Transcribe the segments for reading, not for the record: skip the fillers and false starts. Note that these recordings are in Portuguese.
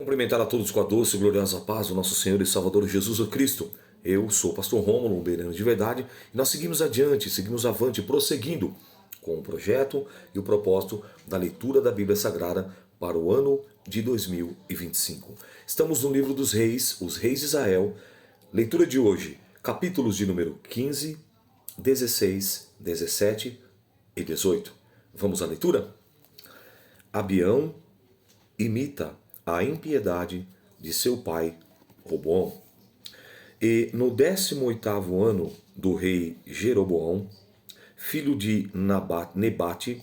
Cumprimentar a todos com a doce e gloriosa paz do nosso Senhor e Salvador Jesus Cristo. Eu sou o pastor Rômulo, um beirano de verdade, e nós seguimos adiante, seguimos avante, prosseguindo com o projeto e o propósito da leitura da Bíblia Sagrada para o ano de 2025. Estamos no livro dos reis, os reis de Israel, leitura de hoje, capítulos de número 15, 16, 17 e 18. Vamos à leitura? Abião imita a impiedade de seu pai Roboão. E no 18º ano do rei Jeroboão, filho de Nebate,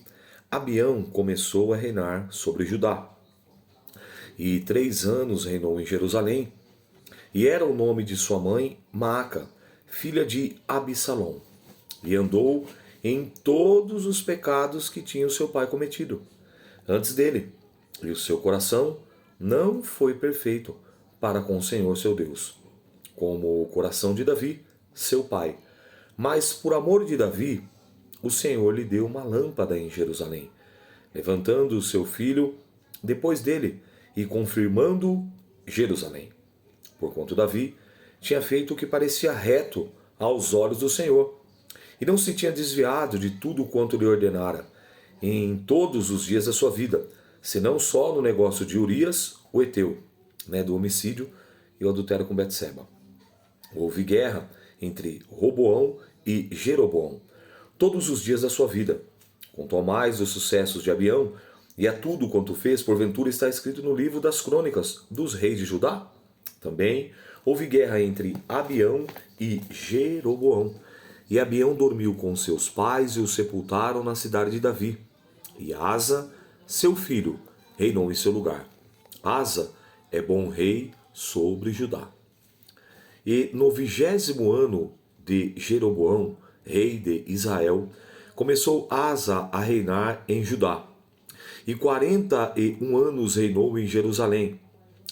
Abião começou a reinar sobre Judá. E 3 anos reinou em Jerusalém, e era o nome de sua mãe Maaca, filha de Absalom. E andou em todos os pecados que tinha o seu pai cometido antes dele, e o seu coração não foi perfeito para com o Senhor seu Deus, como o coração de Davi, seu pai. Mas por amor de Davi, o Senhor lhe deu uma lâmpada em Jerusalém, levantando o seu filho depois dele e confirmando Jerusalém. Porquanto Davi tinha feito o que parecia reto aos olhos do Senhor, e não se tinha desviado de tudo quanto lhe ordenara em todos os dias da sua vida, senão só no negócio de Urias, o Eteu, do homicídio e o adultério com Betseba. Houve guerra entre Roboão e Jeroboão todos os dias da sua vida. Quanto ao mais dos sucessos de Abião, e a tudo quanto fez, porventura está escrito no livro das crônicas dos reis de Judá? Também houve guerra entre Abião e Jeroboão. E Abião dormiu com seus pais e o sepultaram na cidade de Davi. E Asa, seu filho, reinou em seu lugar. Asa é bom rei sobre Judá. E no 20º ano de Jeroboão, rei de Israel, começou Asa a reinar em Judá. E 41 anos reinou em Jerusalém.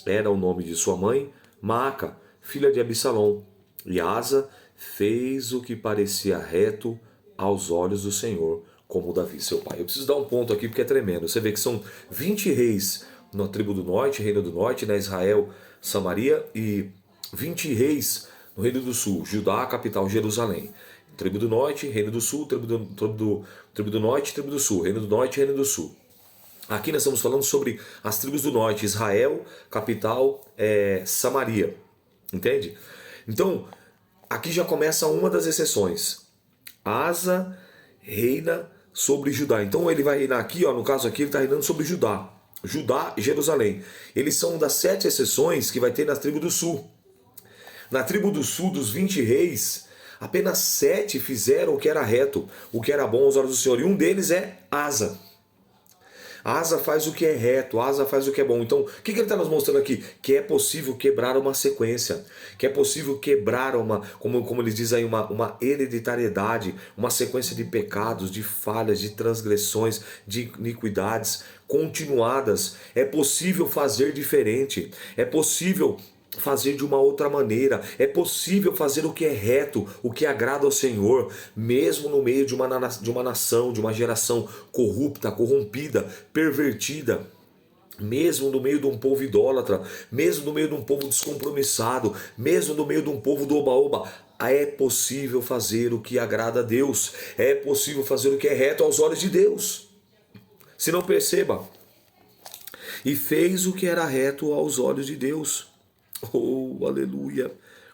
Era o nome de sua mãe, Maaca, filha de Absalom. E Asa fez o que parecia reto aos olhos do Senhor, como Davi, seu pai. Eu preciso dar um ponto aqui porque é tremendo. Você vê que são 20 reis na tribo do norte, reino do norte, Israel, Samaria, e 20 reis no reino do sul, Judá, capital, Jerusalém. Tribo do norte, reino do sul, tribo do norte, tribo do sul, reino do norte, reino do sul. Aqui nós estamos falando sobre as tribos do norte, Israel, capital, Samaria. Entende? Então, aqui já começa uma das exceções. Asa reina sobre Judá. Então ele vai reinar aqui, no caso aqui, ele está reinando sobre Judá. Judá e Jerusalém. Eles são das 7 exceções que vai ter na tribo do sul. Na tribo do sul, dos 20 reis, apenas 7 fizeram o que era reto, o que era bom aos olhos do Senhor. E um deles é Asa. Asa faz o que é reto, Asa faz o que é bom. Então, o que ele está nos mostrando aqui? Que é possível quebrar uma sequência, que é possível quebrar como eles dizem aí, uma hereditariedade, uma sequência de pecados, de falhas, de transgressões, de iniquidades continuadas. É possível fazer diferente, é possível fazer de uma outra maneira, é possível fazer o que é reto, o que agrada ao Senhor, mesmo no meio de uma nação, de uma geração corrupta, corrompida, pervertida, mesmo no meio de um povo idólatra, mesmo no meio de um povo descompromissado, mesmo no meio de um povo do oba-oba. É possível fazer o que agrada a Deus, é possível fazer o que é reto aos olhos de Deus. Se não, perceba, e fez o que era reto aos olhos de Deus. Oh, aleluia!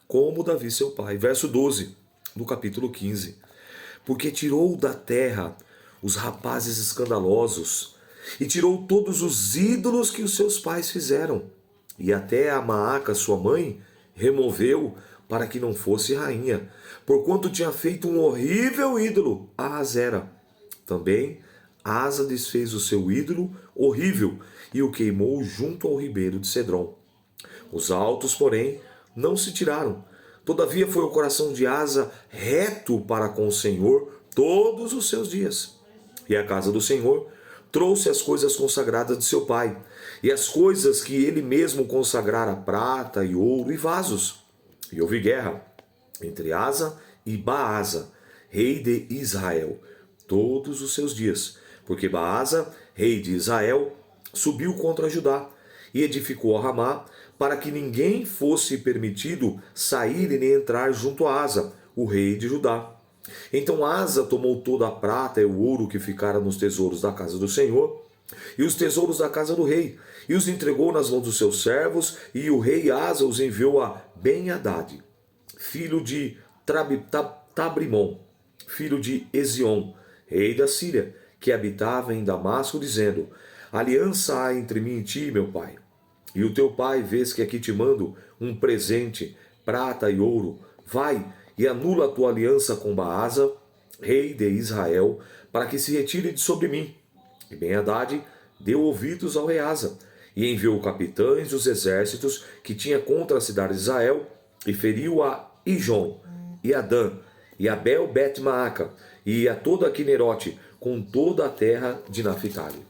Como Davi, seu pai. Verso 12, do capítulo 15. Porque tirou da terra os rapazes escandalosos, e tirou todos os ídolos que os seus pais fizeram, e até a Maaca, sua mãe, removeu para que não fosse rainha, porquanto tinha feito um horrível ídolo a Azera. Também Asa desfez o seu ídolo horrível e o queimou junto ao ribeiro de Cedron. Os altos, porém, não se tiraram. Todavia foi o coração de Asa reto para com o Senhor todos os seus dias. E a casa do Senhor trouxe as coisas consagradas de seu pai, e as coisas que ele mesmo consagrara, prata e ouro e vasos. E houve guerra entre Asa e Baasa, rei de Israel, todos os seus dias, porque Baasa, rei de Israel, subiu contra Judá e edificou a Ramá, para que ninguém fosse permitido sair e nem entrar junto a Asa, o rei de Judá. Então Asa tomou toda a prata e o ouro que ficara nos tesouros da casa do Senhor, e os tesouros da casa do rei, e os entregou nas mãos dos seus servos, e o rei Asa os enviou a Ben-Hadad, filho de Tabrimon, filho de Ezion, rei da Síria, que habitava em Damasco, dizendo: aliança há entre mim e ti, meu pai, e o teu pai, vês que aqui te mando um presente, prata e ouro. Vai e anula a tua aliança com Baasa, rei de Israel, para que se retire de sobre mim. E Ben-Hadad deu ouvidos ao rei Asa, e enviou capitães dos exércitos que tinha contra a cidade de Israel, e feriu a Ijon, e a Dan, e a Bel-Bet-Maaca, e a toda a Quinerote, com toda a terra de Naphtali.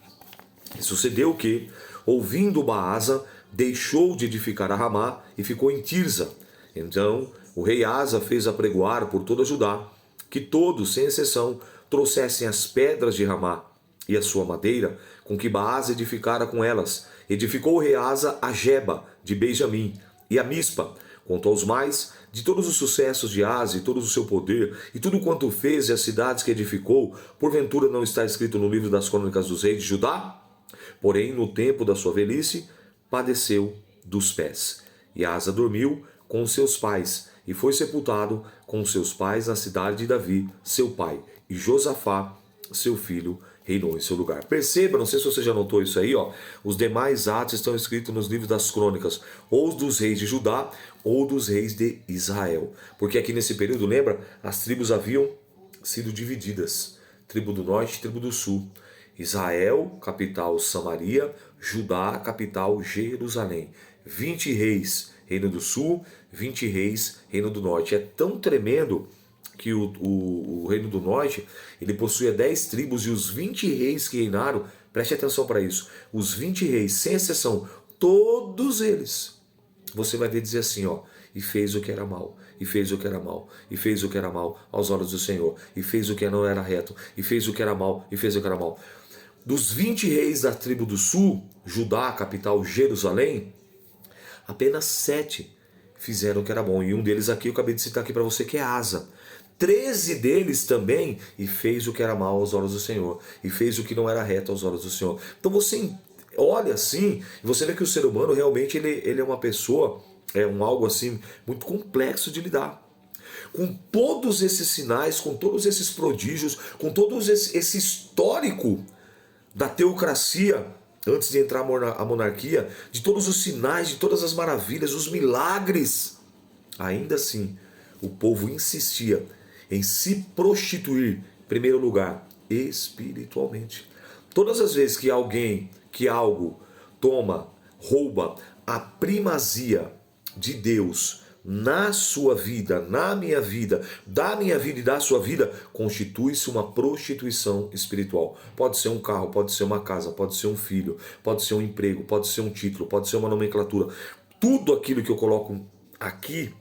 E sucedeu que, ouvindo Baasa, deixou de edificar a Ramá e ficou em Tirza. Então o rei Asa fez apregoar por toda Judá, que todos, sem exceção, trouxessem as pedras de Ramá e a sua madeira, com que Baasa edificara com elas. Edificou o rei Asa a Geba, de Benjamim, e a Mispa. Quanto aos mais, de todos os sucessos de Asa e todo o seu poder, e tudo quanto fez e as cidades que edificou, porventura não está escrito no livro das crônicas dos reis de Judá? Porém, no tempo da sua velhice, padeceu dos pés. E Asa dormiu com seus pais, e foi sepultado com seus pais na cidade de Davi, seu pai, e Josafá, seu filho, reinou em seu lugar. Perceba, não sei se você já notou isso aí, ó, os demais atos estão escritos nos livros das crônicas, ou dos reis de Judá, ou dos reis de Israel. Porque aqui nesse período, lembra, as tribos haviam sido divididas, tribo do norte e tribo do sul. Israel, capital Samaria, Judá, capital Jerusalém. 20 reis, reino do sul, 20 reis, reino do norte. É tão tremendo que o reino do norte, ele possuía 10 tribos, e os 20 reis que reinaram, preste atenção para isso, os 20 reis, sem exceção, todos eles, você vai ver dizer assim, ó, e fez o que era mal, e fez o que era mal, e fez o que era mal aos olhos do Senhor, e fez o que não era reto, e fez o que era mal, e fez o que era mal. Dos 20 reis da tribo do sul, Judá, capital Jerusalém, apenas 7 fizeram o que era bom. E um deles aqui, eu acabei de citar aqui para você, que é Asa. 13 deles também, e fez o que era mal aos olhos do Senhor, e fez o que não era reto aos olhos do Senhor. Então você olha assim, e você vê que o ser humano realmente ele é uma pessoa, algo assim, muito complexo de lidar. Com todos esses sinais, com todos esses prodígios, com todo esse histórico da teocracia, antes de entrar a monarquia, de todos os sinais, de todas as maravilhas, os milagres, ainda assim, o povo insistia em se prostituir, em primeiro lugar, espiritualmente. Todas as vezes que algo rouba a primazia de Deus na sua vida, na minha vida, da minha vida e da sua vida, constitui-se uma prostituição espiritual. Pode ser um carro, pode ser uma casa, pode ser um filho, pode ser um emprego, pode ser um título, pode ser uma nomenclatura. Tudo aquilo que eu coloco aqui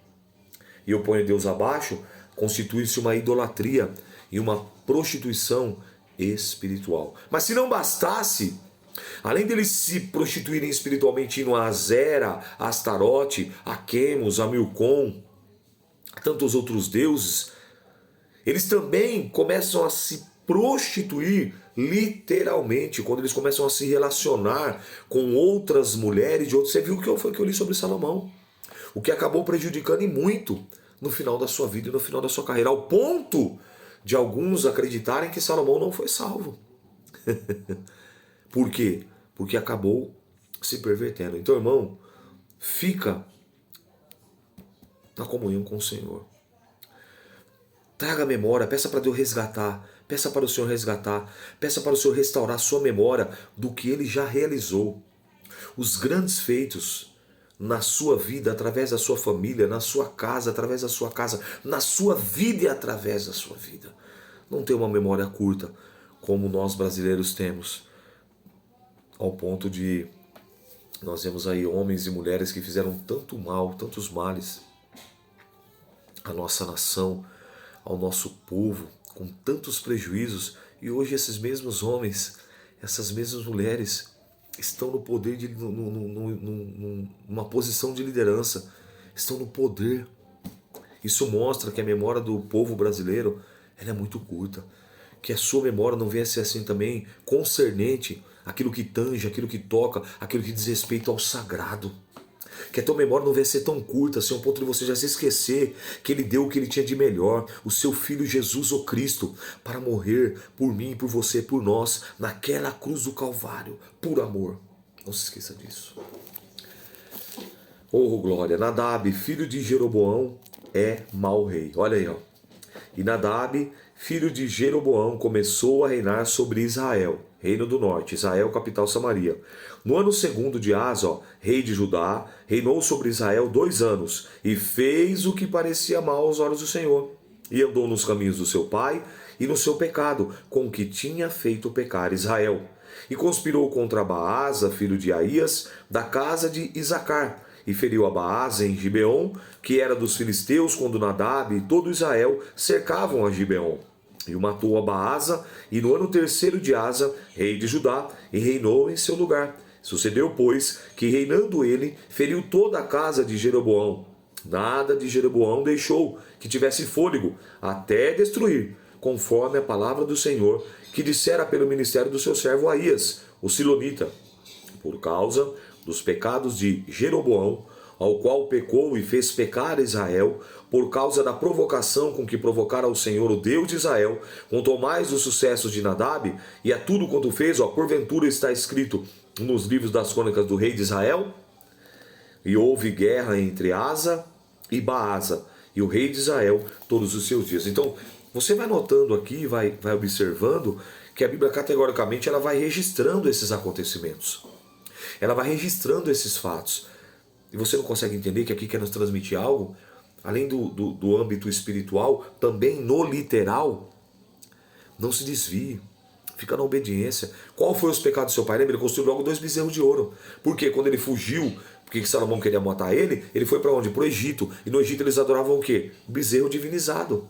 e eu ponho Deus abaixo, constitui-se uma idolatria e uma prostituição espiritual. Mas se não bastasse, além deles se prostituírem espiritualmente indo a Azera, a Astarote, a Quemos, a Milcom, a tantos outros deuses, eles também começam a se prostituir literalmente, quando eles começam a se relacionar com outras mulheres de outros. Você viu o que foi que eu li sobre Salomão? O que acabou prejudicando e muito no final da sua vida e no final da sua carreira, ao ponto de alguns acreditarem que Salomão não foi salvo. Por quê? Porque acabou se pervertendo. Então, irmão, fica na comunhão com o Senhor. Traga a memória, peça para Deus resgatar, peça para o Senhor resgatar, peça para o Senhor restaurar a sua memória do que Ele já realizou. Os grandes feitos na sua vida, através da sua família, na sua casa, através da sua casa, na sua vida e através da sua vida. Não tem uma memória curta, como nós brasileiros temos, ao ponto de nós vemos aí homens e mulheres que fizeram tanto mal, tantos males à nossa nação, ao nosso povo, com tantos prejuízos, e hoje esses mesmos homens, essas mesmas mulheres, estão no poder, numa posição de liderança, estão no poder. Isso mostra que a memória do povo brasileiro ela é muito curta. Que a sua memória não venha a ser assim também concernente aquilo que tange, aquilo que toca, aquilo que diz respeito ao sagrado. Que a tua memória não venha a ser tão curta, assim, ao ponto de você já se esquecer que Ele deu o que Ele tinha de melhor, o seu Filho Jesus, o Cristo, para morrer por mim, por você, por nós, naquela cruz do Calvário, por amor. Não se esqueça disso. Oh, glória! Nadab, filho de Jeroboão, é mau rei. Olha aí, ó. E Nadab, filho de Jeroboão, começou a reinar sobre Israel, reino do norte, Israel, capital Samaria. No ano segundo de Asa, rei de Judá, reinou sobre Israel 2 anos, e fez o que parecia mal aos olhos do Senhor. E andou nos caminhos do seu pai, e no seu pecado, com que tinha feito pecar Israel. E conspirou contra Baasa, filho de Aías, da casa de Isacar, e feriu a Baasa em Gibeon, que era dos filisteus, quando Nadab e todo Israel cercavam a Gibeon. E o matou a Baasa, e no ano terceiro de Asa, rei de Judá, e reinou em seu lugar. Sucedeu, pois, que reinando ele, feriu toda a casa de Jeroboão. Nada de Jeroboão deixou que tivesse fôlego, até destruir, conforme a palavra do Senhor, que dissera pelo ministério do seu servo Aías, o Silonita, por causa dos pecados de Jeroboão, ao qual pecou e fez pecar Israel, por causa da provocação com que provocara o Senhor, o Deus de Israel, quanto mais os sucessos de Nadab, e a tudo quanto fez, porventura está escrito nos livros das crônicas do rei de Israel? E houve guerra entre Asa e Baasa, e o rei de Israel, todos os seus dias. Então, você vai notando aqui, vai observando, que a Bíblia categoricamente ela vai registrando esses acontecimentos. Ela vai registrando esses fatos. E você não consegue entender que aqui quer nos transmitir algo? Além do âmbito espiritual, também no literal, não se desvie. Fica na obediência. Qual foi os pecados do seu pai? Lembra? Ele construiu logo 2 bezerros de ouro. Porque quando ele fugiu, porque Salomão queria matar ele foi para onde? Para o Egito. E no Egito eles adoravam o quê? Bezerro divinizado.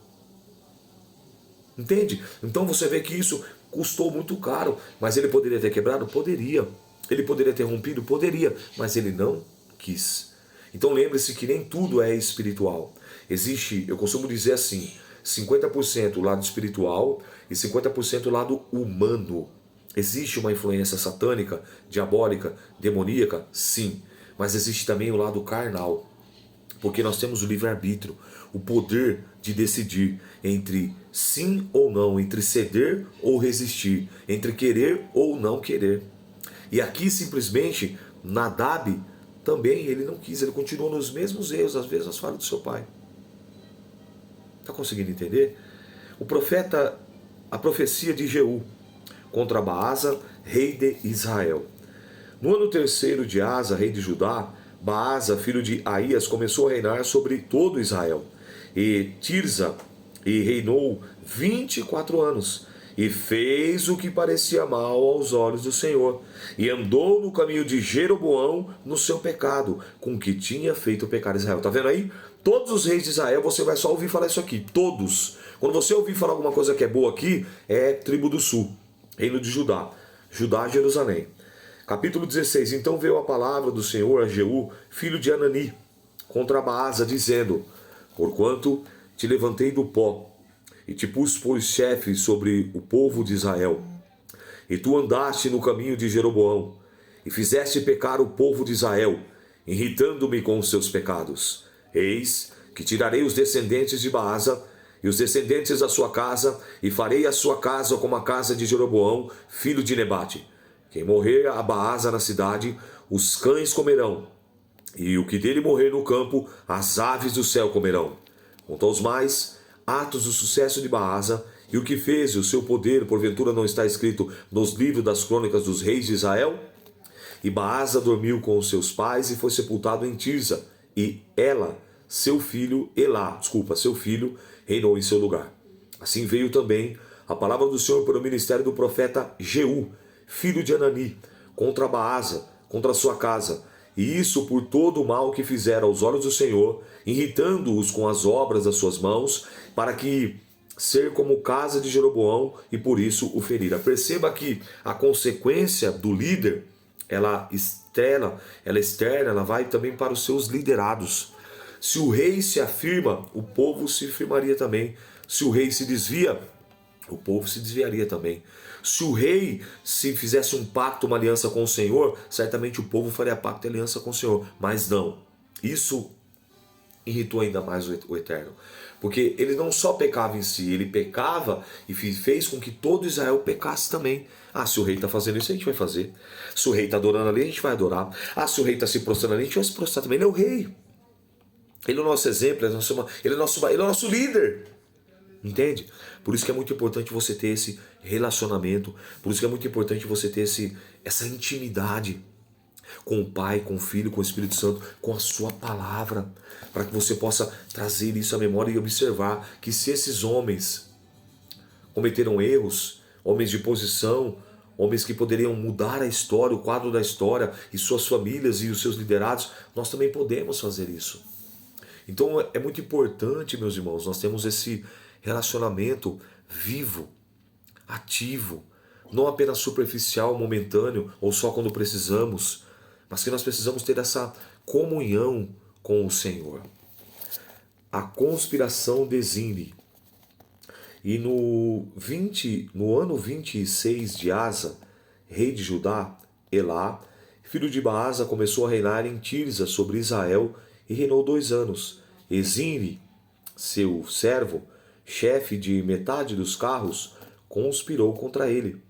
Entende? Então você vê que isso custou muito caro. Mas ele poderia ter quebrado? Poderia. Ele poderia ter rompido? Poderia. Mas ele não quis. Então lembre-se que nem tudo é espiritual. Existe, eu costumo dizer assim, 50% o lado espiritual e 50% o lado humano. Existe uma influência satânica, diabólica, demoníaca? Sim. Mas existe também o lado carnal. Porque nós temos o livre-arbítrio, o poder de decidir entre sim ou não, entre ceder ou resistir, entre querer ou não querer. E aqui simplesmente Nadab também ele não quis, ele continuou nos mesmos erros, às vezes as falhas do seu pai. Está conseguindo entender? O profeta, a profecia de Jeú contra Baasa, rei de Israel. No ano terceiro de Asa, rei de Judá, Baasa, filho de Aías, começou a reinar sobre todo Israel. E Tirza, e reinou 24 anos. E fez o que parecia mal aos olhos do Senhor, e andou no caminho de Jeroboão no seu pecado, com que tinha feito pecar Israel. Está vendo aí? Todos os reis de Israel, você vai só ouvir falar isso aqui, todos. Quando você ouvir falar alguma coisa que é boa aqui, é tribo do sul, reino de Judá, Judá, Jerusalém. Capítulo 16, então veio a palavra do Senhor a Jeú, filho de Anani, contra Baasa, dizendo, porquanto te levantei do pó, e te pus por chefe sobre o povo de Israel. E tu andaste no caminho de Jeroboão, e fizeste pecar o povo de Israel, irritando-me com os seus pecados. Eis que tirarei os descendentes de Baasa, e os descendentes da sua casa, e farei a sua casa como a casa de Jeroboão, filho de Nebate. Quem morrer a Baasa na cidade, os cães comerão, e o que dele morrer no campo, as aves do céu comerão. Quanto aos mais, atos do sucesso de Baasa, e o que fez e o seu poder, porventura não está escrito nos livros das crônicas dos reis de Israel? E Baasa dormiu com os seus pais e foi sepultado em Tirza, e seu filho, reinou em seu lugar. Assim veio também a palavra do Senhor pelo ministério do profeta Jeú, filho de Anani, contra Baasa, contra a sua casa, e isso por todo o mal que fizera aos olhos do Senhor, irritando-os com as obras das suas mãos, para que ser como casa de Jeroboão, e por isso o ferira. Perceba que a consequência do líder ela externa, ela vai também para os seus liderados. Se o rei se afirma, o povo se firmaria também. Se o rei se desvia, o povo se desviaria também. Se o rei se fizesse um pacto, uma aliança com o Senhor, certamente o povo faria pacto e aliança com o Senhor. Mas não. Isso irritou ainda mais o Eterno. Porque ele não só pecava em si, ele pecava e fez com que todo Israel pecasse também. Ah, se o rei está fazendo isso, a gente vai fazer. Se o rei está adorando ali, a gente vai adorar. Ah, se o rei está se prostrando ali, a gente vai se prostrar também. Ele é o rei. Ele é o nosso exemplo, ele é o nosso líder. Entende? Por isso que é muito importante você ter esse relacionamento. Por isso que é muito importante você ter essa intimidade com o Pai, com o Filho, com o Espírito Santo, com a sua palavra, para que você possa trazer isso à memória e observar que se esses homens cometeram erros, homens de posição, homens que poderiam mudar a história, o quadro da história, e suas famílias e os seus liderados, nós também podemos fazer isso. Então é muito importante, meus irmãos, nós temos esse relacionamento vivo, ativo, não apenas superficial, momentâneo, ou só quando precisamos, mas que nós precisamos ter essa comunhão com o Senhor. A conspiração de Zimri. E no ano 26 de Asa, rei de Judá, Elá, filho de Baasa, começou a reinar em Tirza sobre Israel e reinou 2 anos. E Zimri, seu servo, chefe de metade dos carros, conspirou contra ele.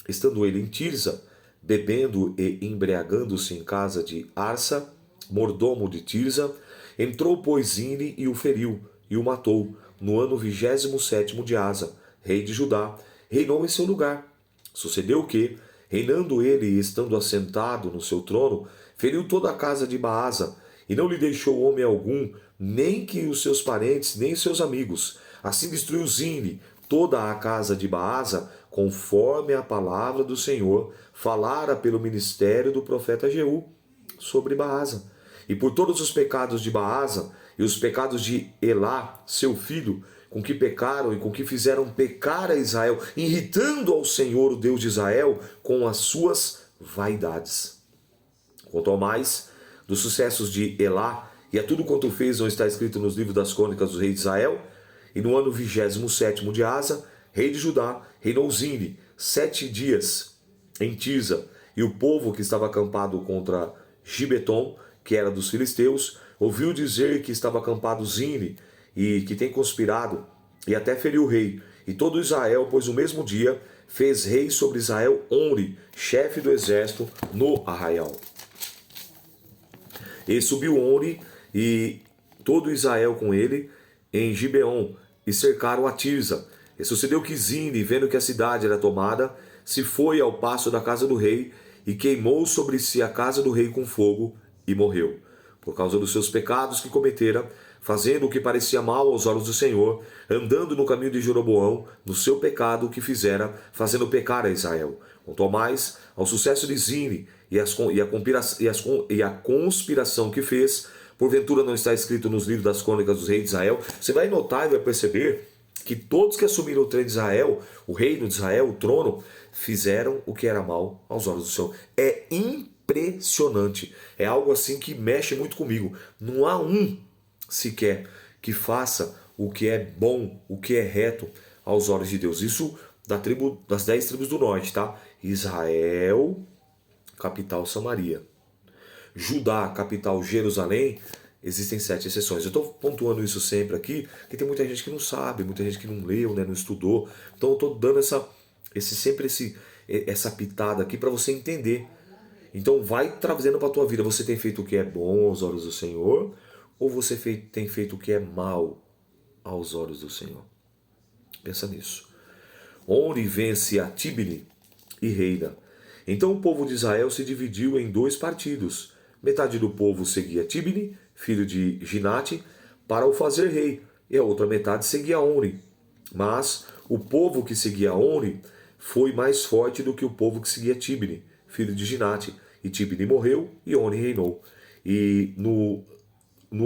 Estando ele em Tirza, bebendo e embriagando-se em casa de Arsa, mordomo de Tirza, entrou, pois, Zimri e o feriu, e o matou, no ano 27º de Asa, rei de Judá, reinou em seu lugar. Sucedeu que, reinando ele e estando assentado no seu trono, feriu toda a casa de Baasa, e não lhe deixou homem algum, nem que os seus parentes, nem seus amigos. Assim destruiu Zimri toda a casa de Baasa, conforme a palavra do Senhor falara pelo ministério do profeta Jeú sobre Baasa. E por todos os pecados de Baasa e os pecados de Elá, seu filho, com que pecaram e com que fizeram pecar a Israel, irritando ao Senhor, o Deus de Israel, com as suas vaidades. Quanto ao mais, dos sucessos de Elá, e a tudo quanto fez não está escrito nos livros das crônicas do rei de Israel, e no ano 27º de Asa, rei de Judá, reinou Zimri 7 dias em Tirza, e o povo que estava acampado contra Gibeton, que era dos filisteus, ouviu dizer que estava acampado Zimri, e que tem conspirado, e até feriu o rei. E todo Israel, pois no mesmo dia, fez rei sobre Israel Onri, chefe do exército, no arraial. E subiu Onri e todo Israel com ele em Gibeon, e cercaram a Tirza. E sucedeu que Zimri, vendo que a cidade era tomada, se foi ao paço da casa do rei, e queimou sobre si a casa do rei com fogo, e morreu, por causa dos seus pecados que cometera, fazendo o que parecia mal aos olhos do Senhor, andando no caminho de Jeroboão, no seu pecado que fizera, fazendo pecar a Israel. Quanto ao mais, ao sucesso de Zimri e a conspiração que fez, porventura não está escrito nos livros das crônicas dos reis de Israel. Você vai notar e vai perceber que todos que assumiram o trono de Israel, o reino de Israel, o trono, fizeram o que era mal aos olhos do Senhor. É impressionante. É algo assim que mexe muito comigo. Não há um sequer que faça o que é bom, o que é reto aos olhos de Deus. Isso das 10 tribos do norte, tá? Israel, capital Samaria. Judá, capital Jerusalém, existem 7 exceções. Eu estou pontuando isso sempre aqui, porque tem muita gente que não sabe, muita gente que não leu, né, não estudou. Então eu estou dando essa pitada aqui para você entender. Então vai trazendo para a tua vida. Você tem feito o que é bom aos olhos do Senhor, ou você tem feito o que é mal aos olhos do Senhor? Pensa nisso. Onde vence a Tibni e reina. Então o povo de Israel se dividiu em 2 partidos. Metade do povo seguia Tibni, filho de Ginate, para o fazer rei, e a outra metade seguia Onri. Mas o povo que seguia Onri foi mais forte do que o povo que seguia Tibni, filho de Ginate. E Tibni morreu e Onri reinou. E no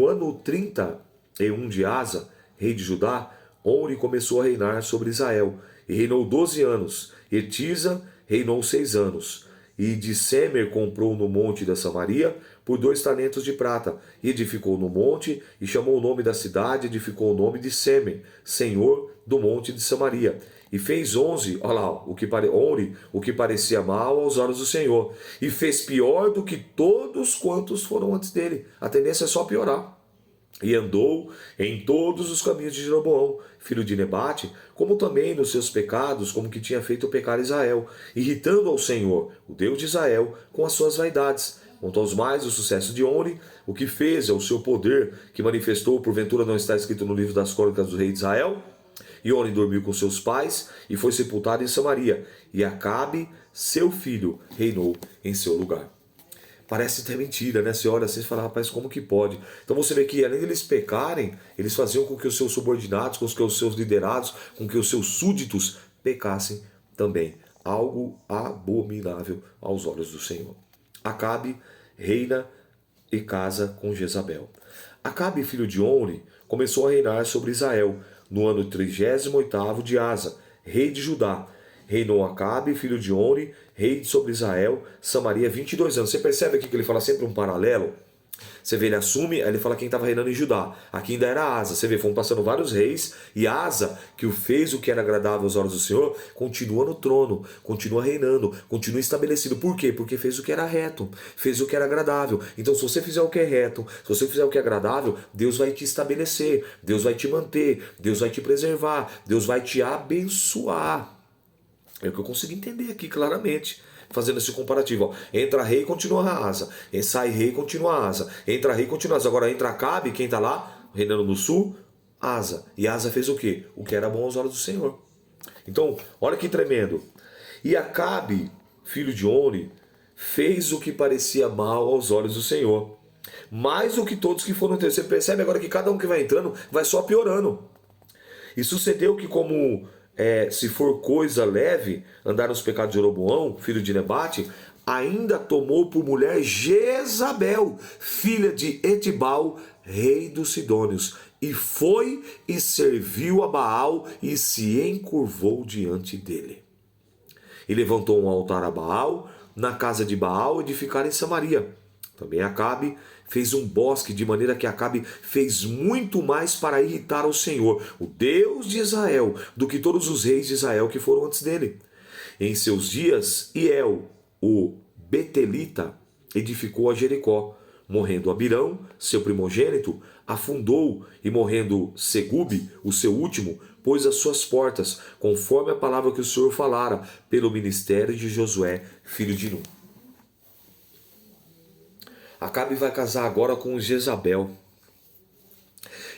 ano 31 de Asa, rei de Judá, Onri começou a reinar sobre Israel, e reinou 12 anos. E Tirza reinou 6 anos. E de Semer comprou no monte da Samaria por 2 talentos de prata. E edificou no monte, e chamou o nome da cidade, edificou o nome de Semer, senhor do monte de Samaria. E fez 11, olha lá, o que parecia mal aos olhos do Senhor. E fez pior do que todos quantos foram antes dele. A tendência é só piorar. E andou em todos os caminhos de Jeroboão, filho de Nebate, como também nos seus pecados, como que tinha feito pecar Israel, irritando ao Senhor, o Deus de Israel, com as suas vaidades. Quanto aos mais, o sucesso de Omri, o que fez, é o seu poder, que manifestou, porventura não está escrito no livro das crônicas do rei de Israel? E Omri dormiu com seus pais e foi sepultado em Samaria, e Acabe, seu filho, reinou em seu lugar. Parece até mentira, né? Você olha assim e fala, rapaz, como que pode? Então você vê que além de eles pecarem, eles faziam com que os seus subordinados, com que os seus liderados, com que os seus súditos pecassem também. Algo abominável aos olhos do Senhor. Acabe reina e casa com Jezabel. Acabe, filho de Omri, começou a reinar sobre Israel no ano 38º de Asa, rei de Judá. Reinou Acabe, filho de Omri, rei sobre Israel, Samaria, 22 anos. Você percebe aqui que ele fala sempre um paralelo? Você vê, ele assume, aí ele fala quem estava reinando em Judá. Aqui ainda era Asa. Você vê, foram passando vários reis, e Asa, que fez o que era agradável aos olhos do Senhor, continua no trono, continua reinando, continua estabelecido. Por quê? Porque fez o que era reto, fez o que era agradável. Então, se você fizer o que é reto, se você fizer o que é agradável, Deus vai te estabelecer, Deus vai te manter, Deus vai te preservar, Deus vai te abençoar. É o que eu consigo entender aqui claramente, fazendo esse comparativo. Ó. Entra rei e continua Asa. Sai rei e continua Asa. Entra rei e continua Asa. Agora entra Acabe, quem está lá, reinando no sul, Asa. E Asa fez o quê? O que era bom aos olhos do Senhor. Então, olha que tremendo. E Acabe, filho de Omri, fez o que parecia mal aos olhos do Senhor. Mais do que todos que foram ter. Você percebe agora que cada um que vai entrando vai só piorando. E sucedeu que se for coisa leve, andar nos pecados de Jeroboão, filho de Nebate, ainda tomou por mulher Jezabel, filha de Etibal, rei dos Sidônios, e foi e serviu a Baal e se encurvou diante dele. E levantou um altar a Baal, na casa de Baal, edificar em Samaria. Também Acabe fez um bosque, de maneira que Acabe fez muito mais para irritar o Senhor, o Deus de Israel, do que todos os reis de Israel que foram antes dele. Em seus dias, Iel, o Betelita, edificou a Jericó. Morrendo Abirão, seu primogênito, afundou, e morrendo Segube, o seu último, pôs as suas portas, conforme a palavra que o Senhor falara, pelo ministério de Josué, filho de Nun. Acabe vai casar agora com Jezabel.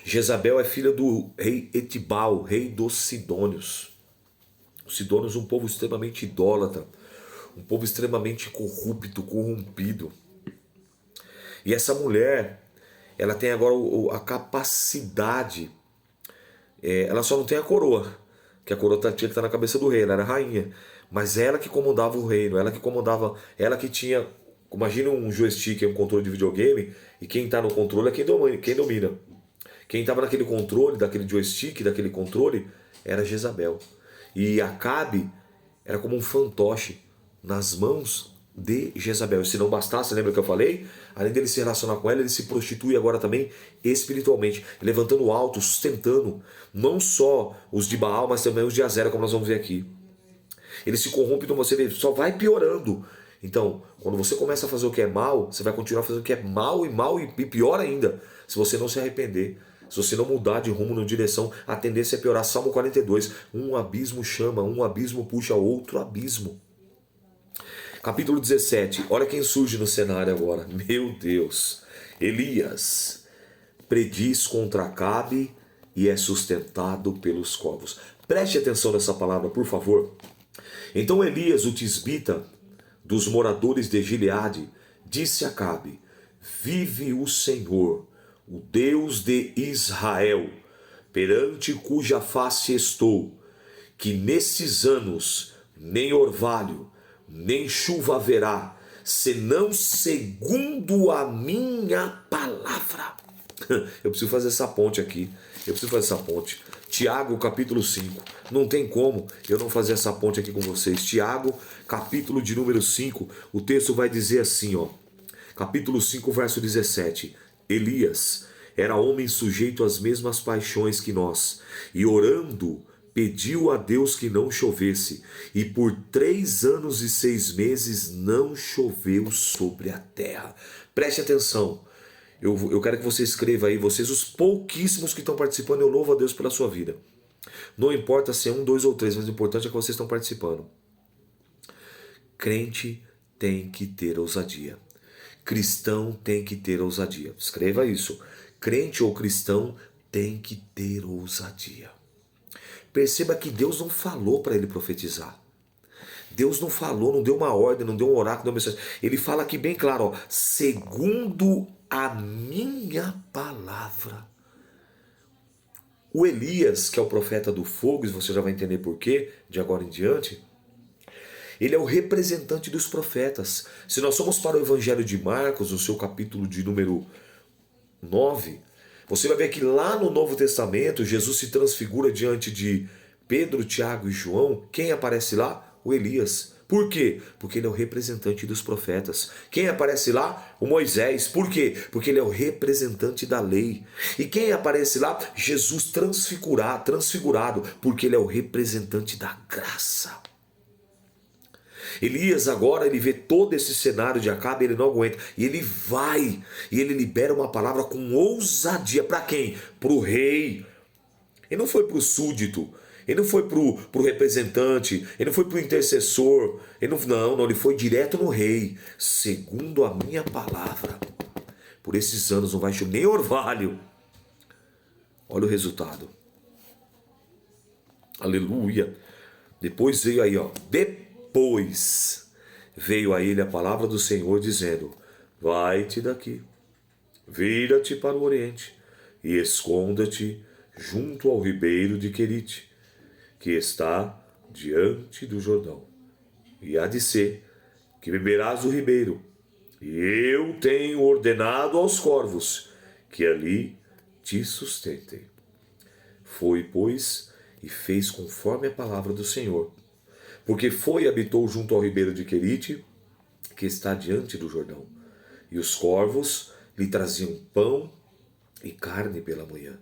Jezabel é filha do rei Etibal, rei dos Sidônios. Os Sidônios, um povo extremamente idólatra, um povo extremamente corrupto, corrompido. E essa mulher, ela tem agora a capacidade, ela só não tem a coroa, que a coroa tinha que estar na cabeça do rei, ela era rainha. Mas ela que comandava o reino, ela que comandava, ela que tinha... Imagina um joystick, um controle de videogame, e quem está no controle é quem domina. Quem estava naquele controle, daquele joystick, daquele controle, era Jezabel. E Acabe era como um fantoche nas mãos de Jezabel. E se não bastasse, lembra que eu falei? Além dele se relacionar com ela, ele se prostitui agora também espiritualmente, levantando alto, sustentando não só os de Baal, mas também os de Azera, como nós vamos ver aqui. Ele se corrompe, então você vê, só vai piorando. Então, quando você começa a fazer o que é mal, você vai continuar fazendo o que é mal e pior ainda, se você não se arrepender, se você não mudar de rumo na direção, a tendência é piorar. Salmo 42, um abismo chama, um abismo puxa outro abismo. Capítulo 17, olha quem surge no cenário agora, meu Deus, Elias prediz contra Acabe e é sustentado pelos corvos. Preste atenção nessa palavra, por favor. Então Elias, o tisbita, dos moradores de Gileade, disse a Acabe: vive o Senhor, o Deus de Israel, perante cuja face estou, que nesses anos nem orvalho, nem chuva haverá, senão segundo a minha palavra. Eu preciso fazer essa ponte aqui. Tiago capítulo 5. Não tem como eu não fazer essa ponte aqui com vocês. Tiago capítulo de número 5, o texto vai dizer assim, ó. Capítulo 5, verso 17. Elias era homem sujeito às mesmas paixões que nós, e orando pediu a Deus que não chovesse, e por 3 anos e 6 meses não choveu sobre a terra. Preste atenção. Eu quero que você escreva aí, vocês, os pouquíssimos que estão participando, eu louvo a Deus pela sua vida. Não importa se é 1, 2 ou 3, mas o importante é que vocês estão participando. Crente tem que ter ousadia. Cristão tem que ter ousadia. Escreva isso. Crente ou cristão tem que ter ousadia. Perceba que Deus não falou para ele profetizar. Deus não falou, não deu uma ordem, não deu um oráculo, não deu uma mensagem. Ele fala aqui bem claro, ó, segundo a minha palavra. O Elias, que é o profeta do fogo, e você já vai entender por quê, de agora em diante, ele é o representante dos profetas. Se nós somos para o Evangelho de Marcos, no seu capítulo de número 9, você vai ver que lá no Novo Testamento, Jesus se transfigura diante de Pedro, Tiago e João. Quem aparece lá? O Elias. Por quê? Porque ele é o representante dos profetas. Quem aparece lá? O Moisés. Por quê? Porque ele é o representante da lei. E quem aparece lá? Jesus transfigurado, porque ele é o representante da graça. Elias agora, ele vê todo esse cenário de Acabe, ele não aguenta, e ele vai, e ele libera uma palavra com ousadia. Para quem? Para o rei. Ele não foi para o súdito, ele não foi para o representante, ele não foi para o intercessor, ele ele foi direto no rei. Segundo a minha palavra, por esses anos não vai chover nem orvalho. Olha o resultado. Aleluia. Depois veio aí, ó, depois veio a ele a palavra do Senhor dizendo: vai-te daqui, vira-te para o oriente e esconda-te junto ao ribeiro de Querite, que está diante do Jordão. E há de ser que beberás do ribeiro, e eu tenho ordenado aos corvos que ali te sustentem. Foi, pois, e fez conforme a palavra do Senhor. Porque foi e habitou junto ao ribeiro de Querite, que está diante do Jordão. E os corvos lhe traziam pão e carne pela manhã,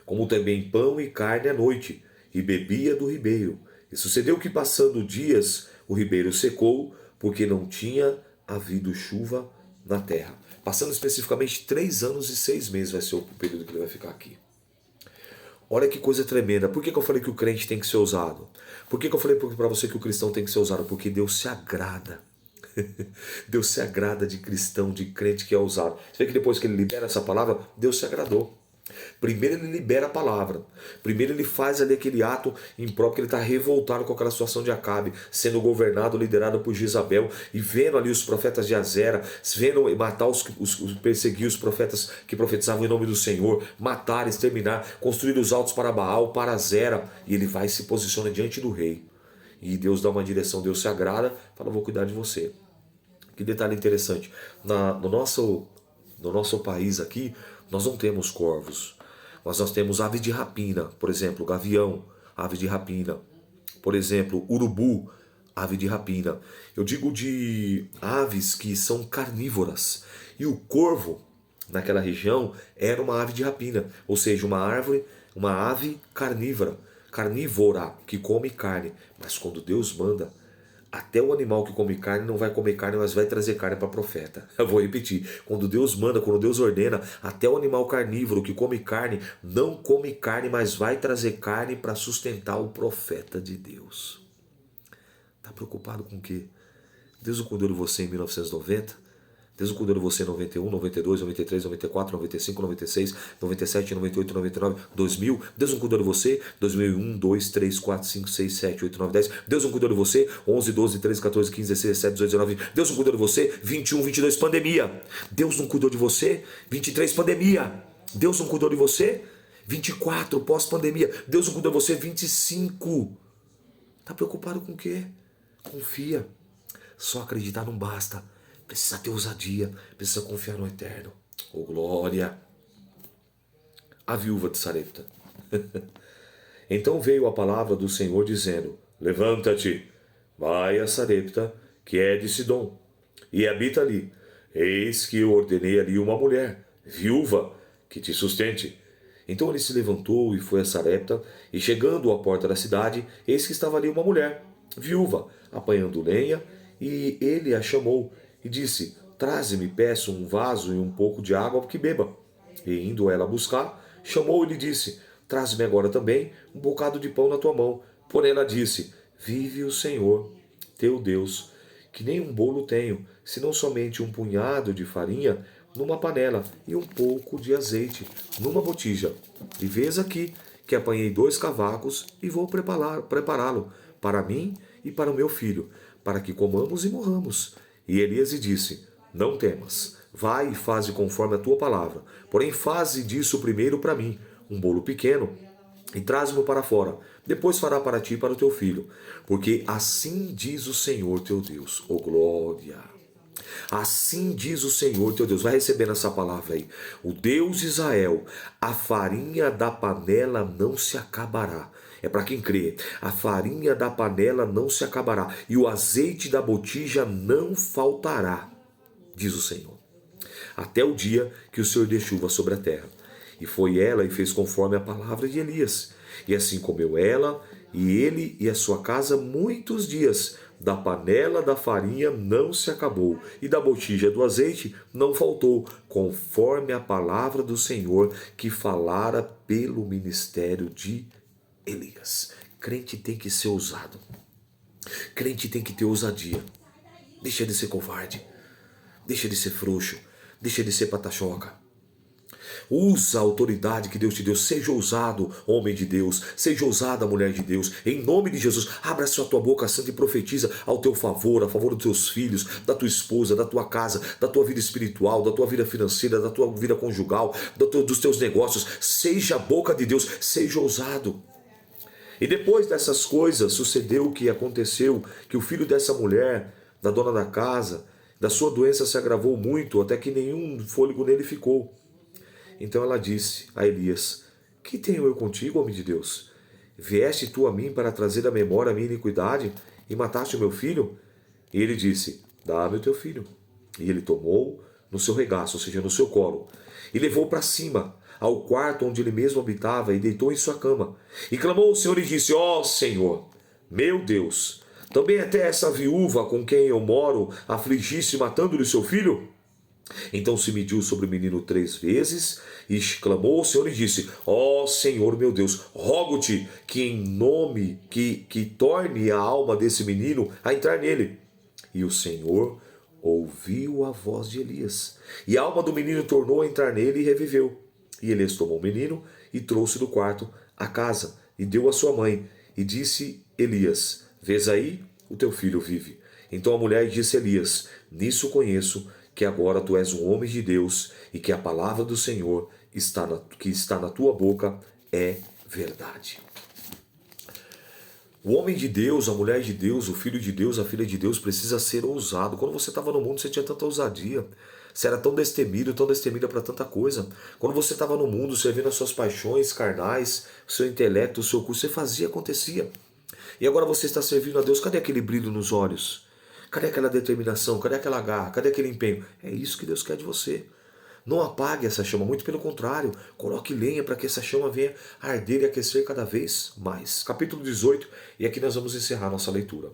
como também pão e carne à noite, e bebia do ribeiro. E sucedeu que, passando dias, o ribeiro secou, porque não tinha havido chuva na terra. Passando especificamente 3 anos e 6 meses vai ser o período que ele vai ficar aqui. Olha que coisa tremenda. Por que eu falei que o crente tem que ser ousado? Por que eu falei para você que o cristão tem que ser ousado? Porque Deus se agrada. Deus se agrada de cristão, de crente que é ousado. Você vê que depois que ele libera essa palavra, Deus se agradou. Primeiro ele libera a palavra. Primeiro ele faz ali aquele ato impróprio, que ele está revoltado com aquela situação de Acabe, sendo governado, liderado por Jezabel, e vendo ali os profetas de Azera, vendo matar perseguir os profetas que profetizavam em nome do Senhor, matar, exterminar, construir os altos para Baal, para Azera, e ele vai e se posiciona diante do rei. E Deus dá uma direção, Deus se agrada, fala: vou cuidar de você. Que detalhe interessante, no nosso país aqui, nós não temos corvos, mas nós temos aves de rapina, por exemplo, gavião, ave de rapina, por exemplo, urubu, ave de rapina. Eu digo de aves que são carnívoras, e o corvo, naquela região, era uma ave de rapina, ou seja, uma ave carnívora, que come carne. Mas quando Deus manda, até o animal que come carne não vai comer carne, mas vai trazer carne para profeta. Eu vou repetir. Quando Deus manda, quando Deus ordena, até o animal carnívoro que come carne não come carne, mas vai trazer carne para sustentar o profeta de Deus. Está preocupado com o quê? Deus não cuidou de você em 1990? Deus não cuidou de você em 91, 92, 93, 94, 95, 96, 97, 98, 99, 2000. Deus não cuidou de você 2001, 2, 3, 4, 5, 6, 7, 8, 9, 10. Deus não cuidou de você 11, 12, 13, 14, 15, 16, 17, 18, 19. Deus não cuidou de você 21, 22, pandemia. Deus não cuidou de você 23, pandemia. Deus não cuidou de você 24, pós-pandemia. Deus não cuidou de você 25. Está preocupado com o quê? Confia. Só acreditar não basta. Precisa ter ousadia, precisa confiar no Eterno. Oh, glória! A viúva de Sarepta. Então veio a palavra do Senhor dizendo: Levanta-te, vai a Sarepta, que é de Sidom, e habita ali. Eis que eu ordenei ali uma mulher, viúva, que te sustente. Então ele se levantou e foi a Sarepta, e chegando à porta da cidade, eis que estava ali uma mulher, viúva, apanhando lenha, e ele a chamou e disse: Traze-me, peço, um vaso e um pouco de água que beba. E indo ela buscar, chamou e lhe disse: Traze-me agora também um bocado de pão na tua mão. Porém ela disse: Vive o Senhor, teu Deus, que nem um bolo tenho, senão somente um punhado de farinha numa panela e um pouco de azeite numa botija. E vês aqui que apanhei 2 cavacos e vou prepará-lo para mim e para o meu filho, para que comamos e morramos. E Elias lhe disse: Não temas, vai e faze conforme a tua palavra. Porém faze disso primeiro para mim um bolo pequeno e traz-me para fora. Depois fará para ti e para o teu filho. Porque assim diz o Senhor teu Deus. Oh glória! Assim diz o Senhor teu Deus. Vai recebendo essa palavra aí. O Deus de Israel, a farinha da panela não se acabará. É para quem crê. A farinha da panela não se acabará. E o azeite da botija não faltará, diz o Senhor, até o dia que o Senhor dê chuva sobre a terra. E foi ela e fez conforme a palavra de Elias. E assim comeu ela, e ele e a sua casa muitos dias. Da panela da farinha não se acabou, e da botija do azeite não faltou, conforme a palavra do Senhor que falara pelo ministério de Elias. Crente tem que ser ousado. Crente tem que ter ousadia. Deixa de ser covarde. Deixa de ser frouxo. Deixa de ser patachoca. Usa a autoridade que Deus te deu. Seja ousado, homem de Deus. Seja ousada, mulher de Deus. Em nome de Jesus, abra sua tua boca santa e profetiza ao teu favor, a favor dos teus filhos, da tua esposa, da tua casa, da tua vida espiritual, da tua vida financeira, da tua vida conjugal, dos teus negócios. Seja a boca de Deus. Seja ousado. E depois dessas coisas, sucedeu o que aconteceu, que o filho dessa mulher, da dona da casa, da sua doença se agravou muito, até que nenhum fôlego nele ficou. Então ela disse a Elias: Que tenho eu contigo, homem de Deus? Vieste tu a mim para trazer à memória a minha iniquidade e mataste o meu filho? E ele disse: Dá-me o teu filho. E ele tomou no seu regaço, ou seja, no seu colo, e levou para cima, ao quarto onde ele mesmo habitava, e deitou em sua cama. E clamou ao Senhor e disse: Ó Senhor, meu Deus, também até essa viúva com quem eu moro afligiste matando-lhe seu filho? Então se mediu sobre o menino 3 vezes, e clamou ao Senhor e disse: Ó Senhor meu Deus, rogo-te que em nome que torne a alma desse menino a entrar nele. E o Senhor ouviu a voz de Elias, e a alma do menino tornou a entrar nele e reviveu. E Elias tomou o menino e trouxe do quarto à casa, e deu à sua mãe. E disse Elias: Vês aí, o teu filho vive. Então a mulher disse a Elias: Nisso conheço que agora tu és um homem de Deus, e que a palavra do Senhor que está na tua boca é verdade. O homem de Deus, a mulher de Deus, o filho de Deus, a filha de Deus precisa ser ousado. Quando você estava no mundo, você tinha tanta ousadia. Você era tão destemida para tanta coisa. Quando você estava no mundo, servindo as suas paixões carnais, o seu intelecto, o seu curso, você fazia, acontecia. E agora você está servindo a Deus. Cadê aquele brilho nos olhos? Cadê aquela determinação? Cadê aquela garra? Cadê aquele empenho? É isso que Deus quer de você. Não apague essa chama, muito pelo contrário. Coloque lenha para que essa chama venha arder e aquecer cada vez mais. Capítulo 18, e aqui nós vamos encerrar nossa leitura.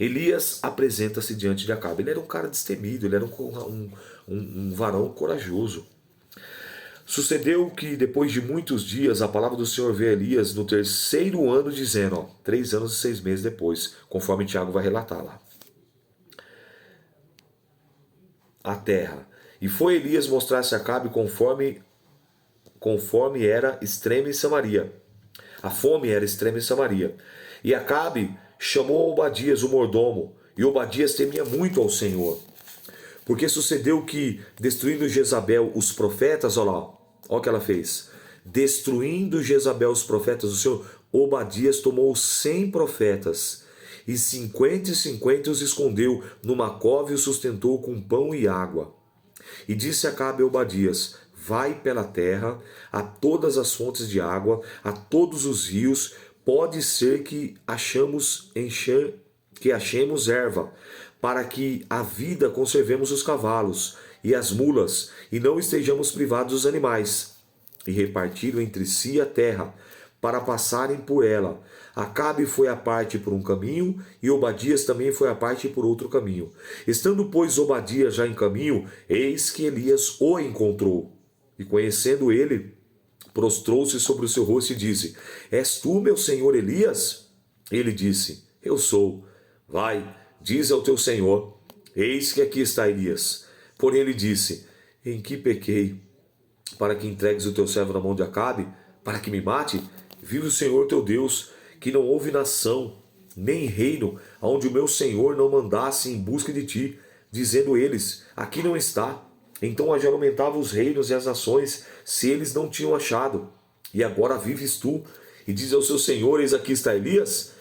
Elias apresenta-se diante de Acabe. Ele era um cara destemido, ele era um varão corajoso. Sucedeu que depois de muitos dias a palavra do Senhor veio a Elias no 3º ano, dizendo, 3 anos e 6 meses depois, conforme Tiago vai relatar lá. A terra. E foi Elias mostrar-se a Acabe conforme era extrema em Samaria. A fome era extrema em Samaria. E Acabe chamou Obadias, o mordomo, e Obadias temia muito ao Senhor. Porque sucedeu que, destruindo Jezabel os profetas, olha lá, olha o que ela fez. Destruindo Jezabel os profetas do Senhor, Obadias tomou 100 profetas, e 50 os escondeu numa cova e os sustentou com pão e água. E disse Acabe a Obadias: vai pela terra, a todas as fontes de água, a todos os rios, pode ser que achemos erva, para que a vida conservemos os cavalos e as mulas, e não estejamos privados dos animais. E repartiram entre si a terra, para passarem por ela. Acabe foi à parte por um caminho, e Obadias também foi à parte por outro caminho. Estando, pois, Obadias já em caminho, eis que Elias o encontrou. E conhecendo ele, prostrou-se sobre o seu rosto e disse: És tu, meu senhor Elias? Ele disse: Eu sou. Vai, diz ao teu senhor: Eis que aqui está Elias. Porém ele disse: Em que pequei, para que entregues o teu servo na mão de Acabe, para que me mate? Vive o Senhor teu Deus, que não houve nação, nem reino, aonde o meu Senhor não mandasse em busca de ti, dizendo eles: Aqui não está. Então já aumentavam os reinos e as nações, se eles não tinham achado. E agora vives tu, e diz ao seu Senhor: Eis aqui está Elias?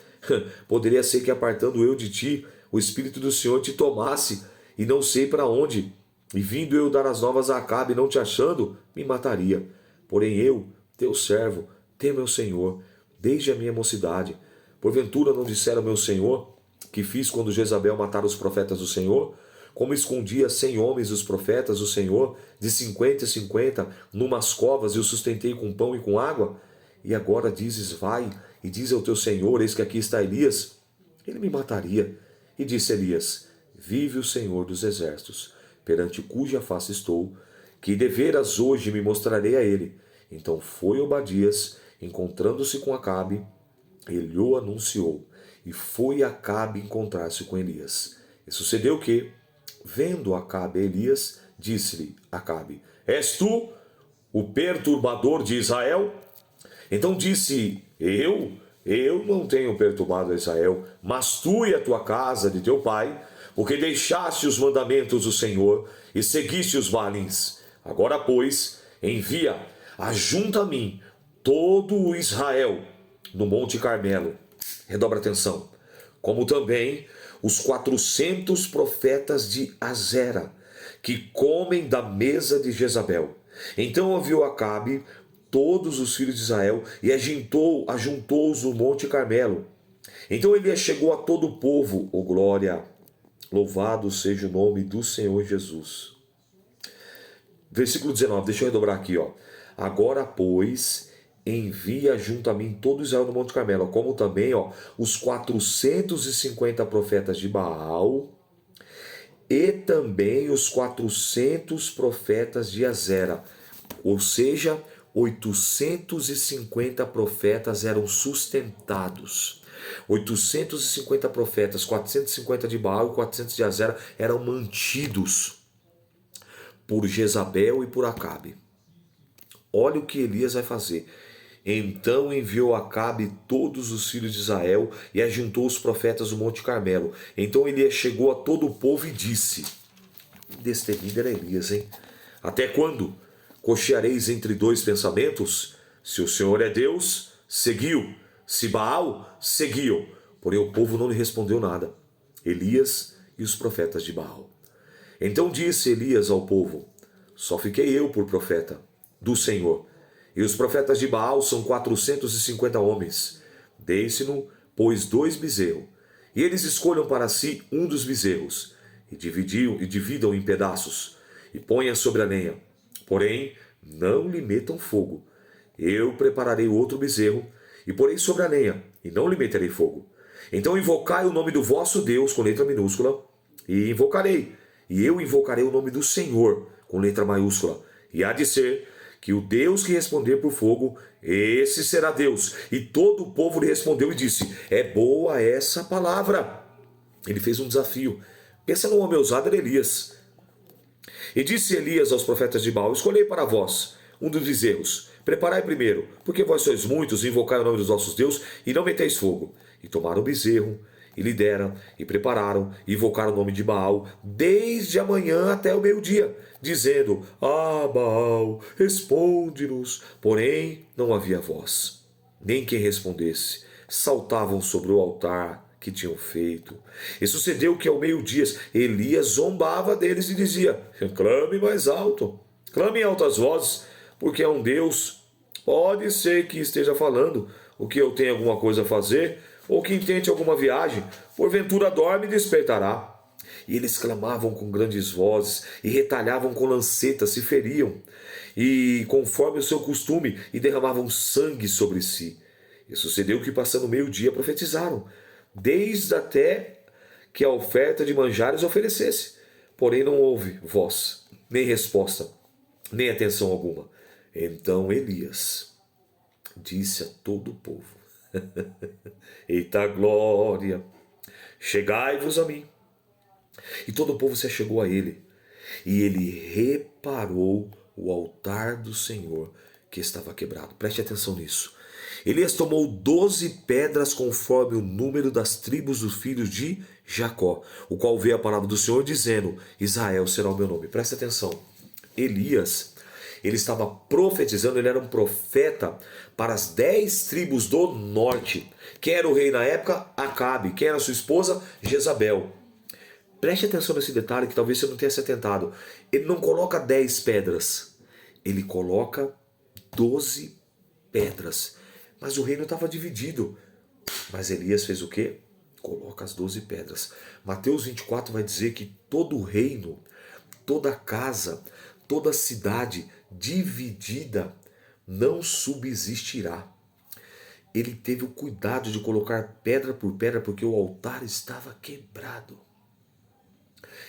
Poderia ser que, apartando eu de ti, o Espírito do Senhor te tomasse, e não sei para onde. E vindo eu dar as novas a Acabe, não te achando, me mataria. Porém eu, teu servo, temo ao Senhor, desde a minha mocidade. Porventura não disseram ao meu Senhor, que fiz quando Jezabel matara os profetas do Senhor? Como escondia 100 homens os profetas do Senhor, de 50 em 50, numas covas, e os sustentei com pão e com água? E agora dizes: Vai, e diz ao teu Senhor: Eis que aqui está Elias. Ele me mataria. E disse Elias: Vive o Senhor dos exércitos, perante cuja face estou, que deveras hoje me mostrarei a ele. Então foi Obadias, encontrando-se com Acabe, ele o anunciou, e foi Acabe encontrar-se com Elias. E sucedeu que, vendo Acabe Elias, disse-lhe Acabe: És tu o perturbador de Israel? Então disse: Eu não tenho perturbado Israel, mas tu e a tua casa de teu pai, porque deixaste os mandamentos do Senhor e seguiste os Baalins. Agora, pois, envia, ajunta a mim todo o Israel no Monte Carmelo. Redobra atenção. Como também os 400 profetas de Azera, que comem da mesa de Jezabel. Então enviou Acabe todos os filhos de Israel e ajuntou-os no Monte Carmelo. Então Elias chegou a todo o povo: Ó glória, louvado seja o nome do Senhor Jesus. Versículo 19, deixa eu redobrar aqui, ó. Agora, pois, envia junto a mim todo Israel no Monte Carmelo, como também, ó, os 450 profetas de Baal e também os 400 profetas de Azera. Ou seja, 850 profetas eram sustentados. 850 profetas, 450 de Baal e 400 de Azera eram mantidos por Jezabel e por Acabe. Olha o que Elias vai fazer. Então enviou Acabe todos os filhos de Israel e ajuntou os profetas do Monte Carmelo. Então Elias chegou a todo o povo e disse: destemido era Elias, hein? Até quando cocheareis entre dois pensamentos? Se o Senhor é Deus, seguiu. Se Baal, seguiu. Porém o povo não lhe respondeu nada. Elias e os profetas de Baal. Então disse Elias ao povo: só fiquei eu por profeta do Senhor, e os profetas de Baal são 450 homens. Deis-no, pois, 2 bezerros, e eles escolham para si um dos bezerros, e dividam em pedaços, e ponham sobre a lenha. Porém, não lhe metam fogo. Eu prepararei outro bezerro, e porei sobre a lenha, e não lhe meterei fogo. Então invocai o nome do vosso Deus, com letra minúscula, e invocarei. E eu invocarei o nome do Senhor, com letra maiúscula. E há de ser que o Deus que responder por fogo, esse será Deus. E todo o povo lhe respondeu e disse: é boa essa palavra. Ele fez um desafio. Pensa no homem ousado, era Elias. E disse Elias aos profetas de Baal: escolhei para vós um dos bezerros. Preparai primeiro, porque vós sois muitos, e invocai o nome dos vossos deuses, e não meteis fogo. E tomaram o bezerro, e lhe deram, e prepararam, e invocaram o nome de Baal, desde a manhã até o meio-dia, dizendo: ah, Baal, responde-nos. Porém, não havia voz, nem quem respondesse. Saltavam sobre o altar que tinham feito. E sucedeu que ao meio-dia Elias zombava deles e dizia: clame mais alto. Clame em altas vozes, porque é um Deus. Pode ser que esteja falando o que eu tenho alguma coisa a fazer, ou que intente alguma viagem, porventura dorme e despertará. E eles clamavam com grandes vozes, e retalhavam com lancetas, se feriam, e conforme o seu costume, e derramavam sangue sobre si. E sucedeu que, passando meio-dia, profetizaram, desde até que a oferta de manjares oferecesse. Porém não houve voz, nem resposta, nem atenção alguma. Então Elias disse a todo o povo: Eita glória! Chegai-vos a mim. E todo o povo se achegou a ele. E ele reparou o altar do Senhor que estava quebrado. Preste atenção nisso. Elias tomou 12 pedras conforme o número das tribos dos filhos de Jacó, o qual veio a palavra do Senhor dizendo: Israel será o meu nome. Preste atenção. Elias, ele estava profetizando, ele era um profeta para as 10 tribos do norte. Quem era o rei na época? Acabe. Quem era sua esposa? Jezabel. Preste atenção nesse detalhe que talvez você não tenha se atentado. Ele não coloca 10 pedras, ele coloca 12 pedras. Mas o reino estava dividido. Mas Elias fez o quê? Coloca as 12 pedras. Mateus 24 vai dizer que todo o reino, toda casa, toda cidade dividida não subsistirá. Ele teve o cuidado de colocar pedra por pedra porque o altar estava quebrado.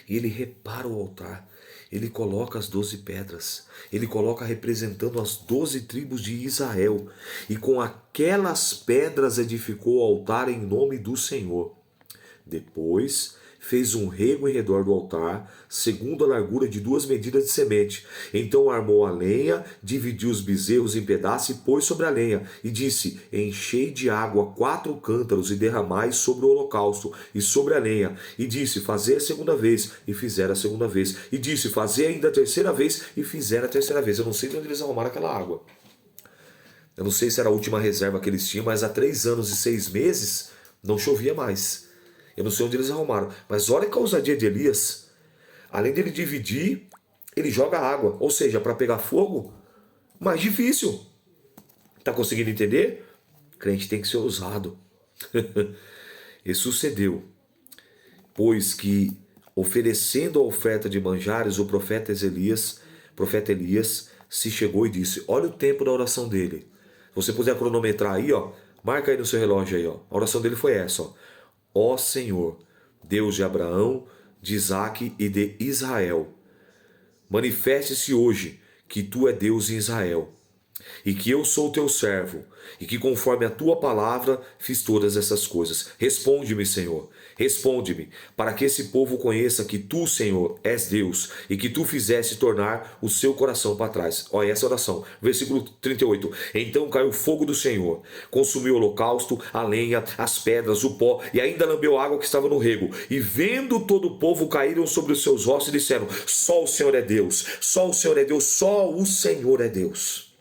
E ele repara o altar, ele coloca as 12 pedras, ele coloca representando as 12 tribos de Israel, e com aquelas pedras edificou o altar em nome do Senhor. Depois fez um rego em redor do altar, segundo a largura de 2 medidas de semente. Então armou a lenha, dividiu os bezerros em pedaços e pôs sobre a lenha. E disse: Enchei de água 4 cântaros e derramai sobre o holocausto e sobre a lenha. E disse: Fazei a segunda vez, e fizeram a segunda vez. E disse: Fazei ainda a terceira vez, e fizeram a terceira vez. Eu não sei de onde eles arrumaram aquela água. Eu não sei se era a última reserva que eles tinham, mas há 3 anos e 6 meses não chovia mais. Eu não sei onde eles arrumaram. Mas olha a ousadia de Elias. Além dele dividir, ele joga água. Ou seja, para pegar fogo, mais difícil. Está conseguindo entender? O crente tem que ser ousado. E sucedeu, pois que, oferecendo a oferta de manjares, o profeta Elias se chegou e disse: olha o tempo da oração dele. Se você puder cronometrar aí, ó, marca aí no seu relógio aí, ó. A oração dele foi essa, ó. Ó Senhor, Deus de Abraão, de Isaque e de Israel, manifeste-se hoje que tu é Deus em Israel, e que eu sou teu servo, e que conforme a tua palavra fiz todas essas coisas. Responde-me, Senhor, responde-me, para que esse povo conheça que tu, Senhor, és Deus, e que tu fizeste tornar o seu coração para trás. Olha essa oração, versículo 38. Então caiu o fogo do Senhor, consumiu o holocausto, a lenha, as pedras, o pó, e ainda lambeu a água que estava no rego. E vendo todo o povo, caíram sobre os seus rostos e disseram: só o Senhor é Deus, só o Senhor é Deus, só o Senhor é Deus.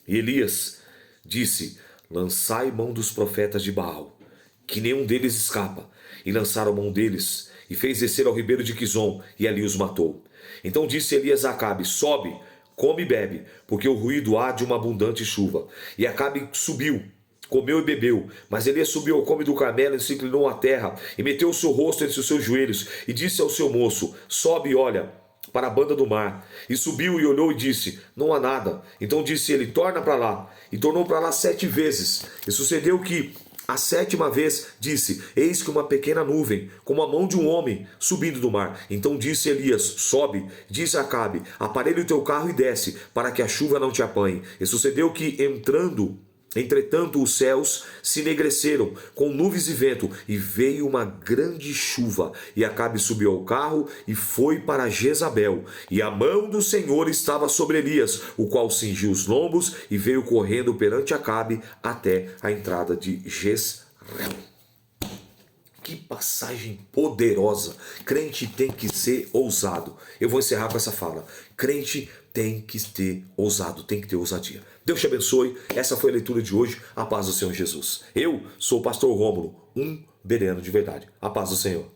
E Elias disse: lançai mão dos profetas de Baal, que nenhum deles escapa. E lançaram mão deles, e fez descer ao ribeiro de Quizon, e ali os matou. Então disse Elias a Acabe: sobe, come e bebe, porque o ruído há de uma abundante chuva. E Acabe subiu, comeu e bebeu. Mas Elias subiu ao cume do Carmelo e se inclinou à terra, e meteu o seu rosto entre os seus joelhos, e disse ao seu moço: sobe e olha para a banda do mar. E subiu e olhou e disse: não há nada. Então disse ele: torna para lá. E tornou para lá 7 vezes. E sucedeu que a 7ª vez disse: eis que uma pequena nuvem, como a mão de um homem, subindo do mar. Então disse Elias: sobe. Disse a Acabe: aparelha o teu carro e desce, para que a chuva não te apanhe. E sucedeu que, entretanto, os céus se enegreceram com nuvens e vento, e veio uma grande chuva. E Acabe subiu ao carro e foi para Jezabel. E a mão do Senhor estava sobre Elias, o qual cingiu os lombos e veio correndo perante Acabe até a entrada de Jezreel. Que passagem poderosa. Crente tem que ser ousado. Eu vou encerrar com essa fala. Crente tem que ter ousado, tem que ter ousadia. Deus te abençoe. Essa foi a leitura de hoje. A paz do Senhor Jesus. Eu sou o pastor Rômulo, um bereano de verdade. A paz do Senhor.